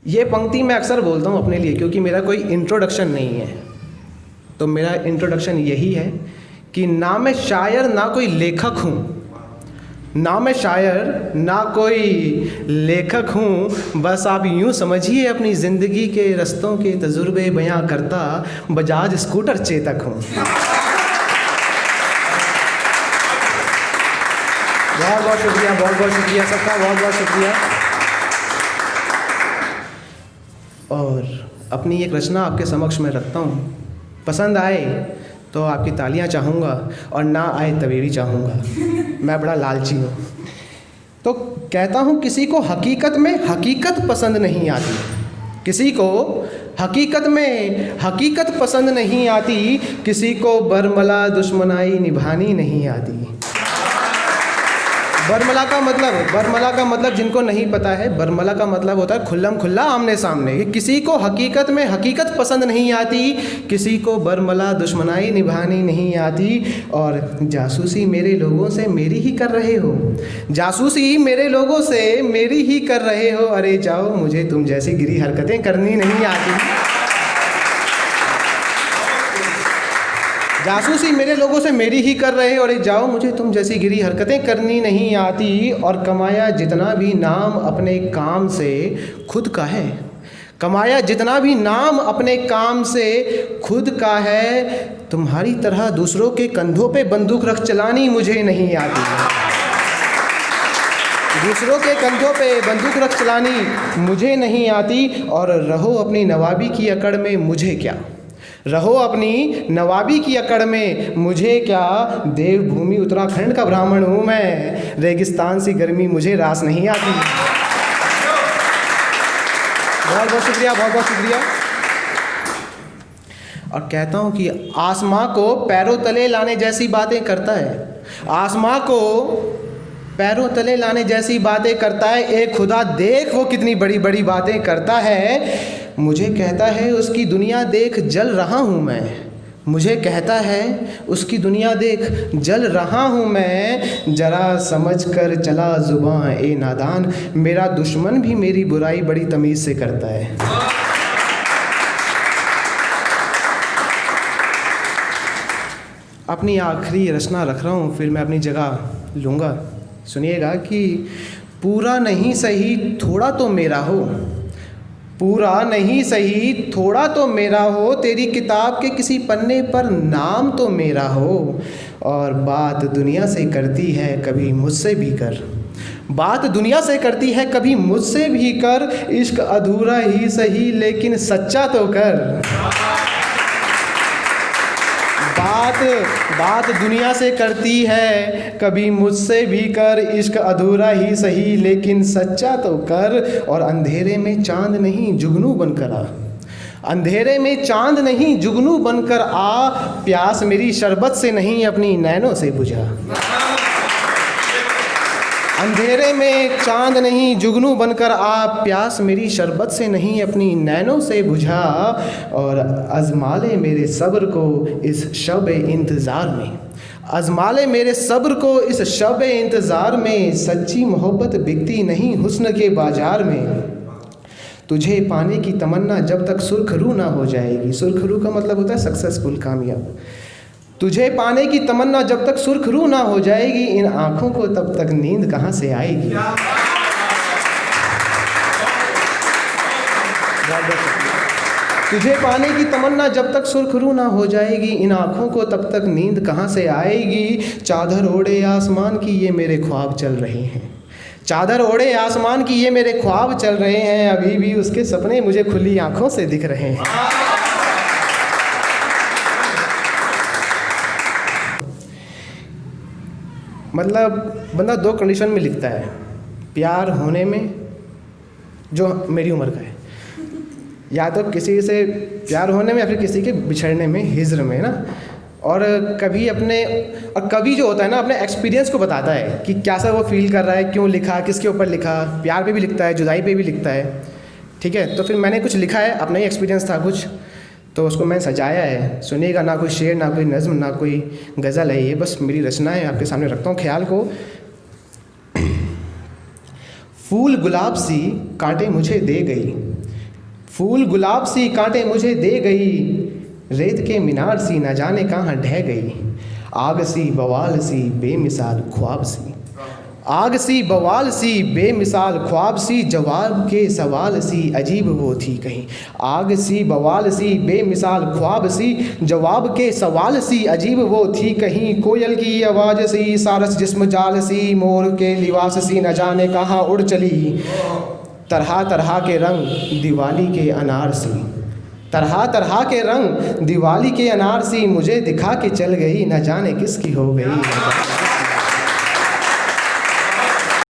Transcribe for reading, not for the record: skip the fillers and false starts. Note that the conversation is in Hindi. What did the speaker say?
ये पंक्ति मैं अक्सर बोलता हूँ अपने लिए, क्योंकि मेरा कोई इंट्रोडक्शन नहीं है। तो मेरा इंट्रोडक्शन यही है कि ना मैं शायर ना कोई लेखक हूँ, ना मैं शायर ना कोई लेखक हूँ, बस आप यूँ समझिए अपनी ज़िंदगी के रस्तों के तजुर्बे बयां करता बजाज स्कूटर चेतक हूँ। बहुत बहुत शुक्रिया, बहुत बहुत शुक्रिया सबका, बहुत बहुत शुक्रिया। और अपनी एक रचना आपके समक्ष में रखता हूँ, पसंद आए तो आपकी तालियां चाहूँगा और ना आए तभी भी चाहूँगा, मैं बड़ा लालची हूँ। तो कहता हूँ किसी को हकीकत में हकीकत पसंद नहीं आती, किसी को हकीकत में हकीकत पसंद नहीं आती, किसी को बरमला दुश्मनाई निभानी नहीं आती। बरमला का मतलब जिनको नहीं पता है, बरमला का मतलब होता है खुल्लम खुल्ला आमने सामने। किसी को हकीकत में हकीकत पसंद नहीं आती, किसी को बरमला दुश्मनाई निभानी नहीं आती। और जासूसी मेरे लोगों से मेरी ही कर रहे हो, जासूसी मेरे लोगों से मेरी ही कर रहे हो, अरे जाओ मुझे तुम जैसी गिरी हरकतें करनी नहीं आती। जासूसी मेरे लोगों से मेरी ही कर रहे हो, अरे जाओ मुझे तुम जैसी गिरी हरकतें करनी नहीं आती। और कमाया जितना भी नाम अपने काम से खुद का है, कमाया जितना भी नाम अपने काम से खुद का है, तुम्हारी तरह दूसरों के कंधों पे बंदूक रख चलानी मुझे नहीं आती। दूसरों के कंधों पे बंदूक रख चलानी मुझे नहीं आती। और रहो अपनी नवाबी की अकड़ में मुझे क्या, रहो अपनी नवाबी की अकड़ में मुझे क्या, देवभूमि उत्तराखंड का ब्राह्मण हूँ मैं, रेगिस्तान सी गर्मी मुझे रास नहीं आती। बहुत बहुत शुक्रिया, बहुत बहुत शुक्रिया। और कहता हूँ कि आसमां को पैरों तले लाने जैसी बातें करता है, आसमां को पैरों तले लाने जैसी बातें करता है, एक खुदा देख वो कितनी बड़ी बड़ी बातें करता है। मुझे कहता है उसकी दुनिया देख जल रहा हूँ मैं, मुझे कहता है उसकी दुनिया देख जल रहा हूँ मैं, जरा समझ कर चला जुबान ए नादान, मेरा दुश्मन भी मेरी बुराई बड़ी तमीज़ से करता है। अपनी आखिरी रचना रख रहा हूँ, फिर मैं अपनी जगह लूँगा। सुनिएगा कि पूरा नहीं सही थोड़ा तो मेरा हो, पूरा नहीं सही थोड़ा तो मेरा हो, तेरी किताब के किसी पन्ने पर नाम तो मेरा हो। और बात दुनिया से करती है कभी मुझसे भी कर, बात दुनिया से करती है कभी मुझसे भी कर, इश्क अधूरा ही सही लेकिन सच्चा तो कर। बात दुनिया से करती है कभी मुझसे भी कर, इश्क अधूरा ही सही लेकिन सच्चा तो कर। और अंधेरे में चांद नहीं जुगनू बनकर आ, अंधेरे में चांद नहीं जुगनू बनकर आ, प्यास मेरी शरबत से नहीं अपनी नैनों से बुझा। अंधेरे में चांद नहीं जुगनू बनकर आ, प्यास मेरी शरबत से नहीं अपनी नैनों से बुझा। और आज़मा ले मेरे सब्र को इस शब इंतज़ार में, आज़मा ले मेरे सब्र को इस शब इंतज़ार में, सच्ची मोहब्बत बिकती नहीं हुस्न के बाज़ार में। तुझे पाने की तमन्ना जब तक सुर्खरू ना हो जाएगी, सुर्खरू का मतलब होता है सक्सेसफुल, कामयाब। तुझे पाने की तमन्ना जब तक सुर्खरू ना हो जाएगी, इन आँखों को तब तक नींद कहाँ से आएगी। तुझे पाने की तमन्ना जब तक सुर्खरू ना हो जाएगी, इन आँखों को तब तक नींद कहाँ से आएगी। चादर ओढ़े आसमान की ये मेरे ख्वाब चल रहे हैं, चादर ओढ़े आसमान की ये मेरे ख्वाब चल रहे हैं, अभी भी उसके सपने मुझे खुली आँखों से दिख रहे हैं। मतलब बंदा दो कंडीशन में लिखता है, प्यार होने में जो मेरी उम्र का है, या तो किसी से प्यार होने में या फिर किसी के बिछड़ने में, हिज्र में ना। और कभी अपने, और कभी जो होता है ना अपने एक्सपीरियंस को बताता है कि कैसा वो फील कर रहा है, क्यों लिखा, किसके ऊपर लिखा। प्यार पे भी लिखता है, जुदाई पे भी लिखता है, ठीक है। तो फिर मैंने कुछ लिखा है, अपना ही एक्सपीरियंस था कुछ, तो उसको मैंने सजाया है। सुनिएगा, ना कोई शेर, ना कोई नज़्म, ना कोई गज़ल है, ये बस मेरी रचना है, आपके सामने रखता हूँ ख्याल को। फूल गुलाब सी कांटे मुझे दे गई, फूल गुलाब सी कांटे मुझे दे गई, रेत के मीनार सी न जाने कहाँ ढह गई। आग सी बवाल सी बेमिसाल ख्वाब सी, आग सी बवाल सी बेमिसाल ख्वाब सी, जवाब के सवाल सी अजीब वो थी कहीं। आग सी बवाल सी बेमिसाल ख्वाब सी, जवाब के सवाल सी अजीब वो थी कहीं। कोयल की आवाज़ सी सारस जिस्म जाल सी, मोर के लिबास सी न जाने कहाँ उड़ चली। तरह तरह के रंग दिवाली के अनार सी, तरह तरह के रंग दिवाली के अनार सी, मुझे दिखा के चल गई न जाने किसकी हो गई।